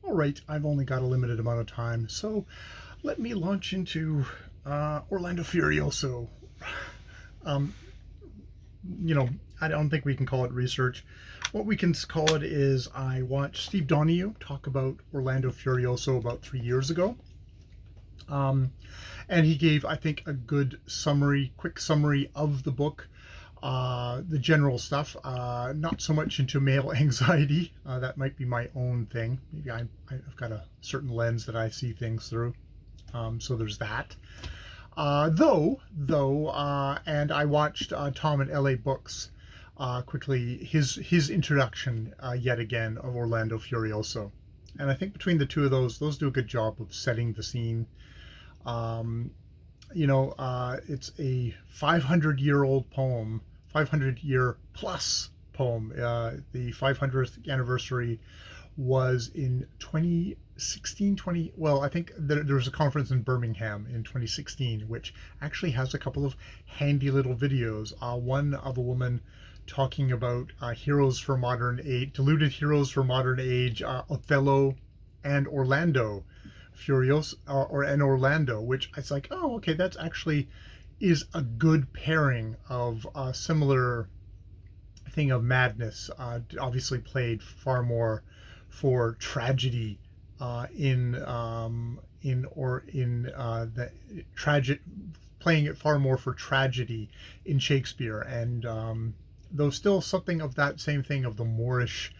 All right, I've only got a limited amount of time, so let me launch into Orlando Furioso. Um, you know, I don't think we can call it research. What we can call it is I watched Steve Donahue talk about Orlando Furioso about 3 years ago. And he gave, I think, a good summary, quick summary of the book. The general stuff, not so much into male anxiety. That might be my own thing. Maybe I've got a certain lens that I see things through. So there's that. And I watched Tom and L.A. Books quickly, his introduction yet again of Orlando Furioso. And I think between the two of those do a good job of setting the scene. It's a 500-year-old poem, 500-year plus poem. The 500th anniversary was in 2016, well, I think there was a conference in Birmingham in 2016, which actually has a couple of handy little videos. One of a woman talking about heroes for modern age, deluded heroes for modern age, Othello and Orlando. Furioso and Orlando, which it's like, oh, okay, that's actually is a good pairing of a similar thing of madness. Obviously played far more for tragedy the tragic, playing it far more for tragedy in Shakespeare, and though still something of that same thing of the Moorish,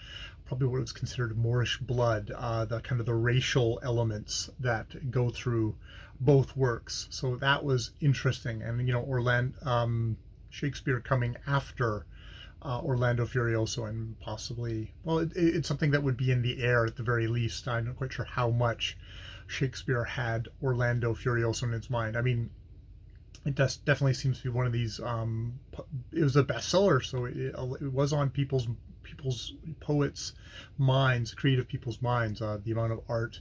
probably what was considered Moorish blood, the kind of the racial elements that go through both works. So that was interesting. And Shakespeare coming after Orlando Furioso, and possibly, well, it's something that would be in the air at the very least. I'm not quite sure how much Shakespeare had Orlando Furioso in its mind. I mean, it definitely seems to be one of these. It was a bestseller, so it was on people's poets' minds, creative people's minds. The amount of art,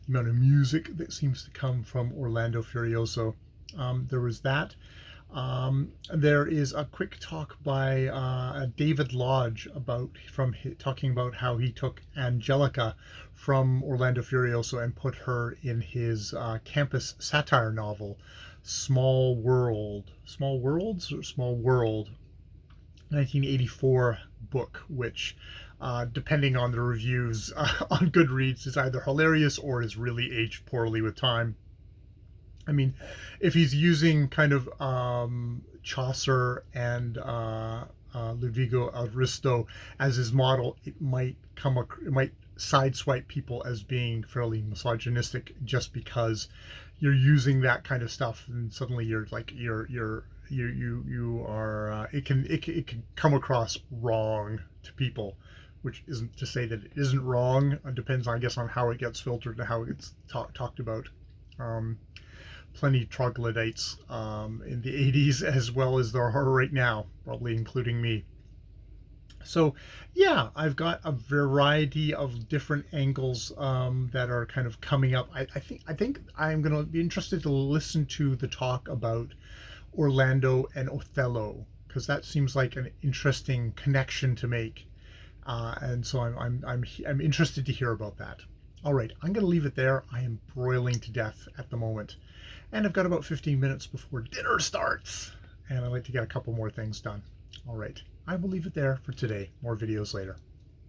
the amount of music that seems to come from Orlando Furioso. There was that. There is a quick talk by David Lodge talking about how he took Angelica from Orlando Furioso and put her in his campus satire novel, Small Worlds or Small World, 1984 book, which, depending on the reviews on Goodreads, is either hilarious or is really aged poorly with time. I mean, if he's using kind of Chaucer and Ludvigo Aristo as his model, it might sideswipe people as being fairly misogynistic, just because you're using that kind of stuff, and suddenly you're like you are it can come across wrong to people, which isn't to say that it isn't wrong. It depends, I guess, on how it gets filtered and how it gets talked about. Plenty troglodytes in the 80s, as well as there are right now, probably including me. So yeah, I've got a variety of different angles that are kind of coming up. I think I'm going to be interested to listen to the talk about Orlando and Othello, because that seems like an interesting connection to make, and so I'm interested to hear about that. All right, I'm going to leave it there. I am broiling to death at the moment, and I've got about 15 minutes before dinner starts, and I'd like to get a couple more things done. All right, I will leave it there for today. More videos later.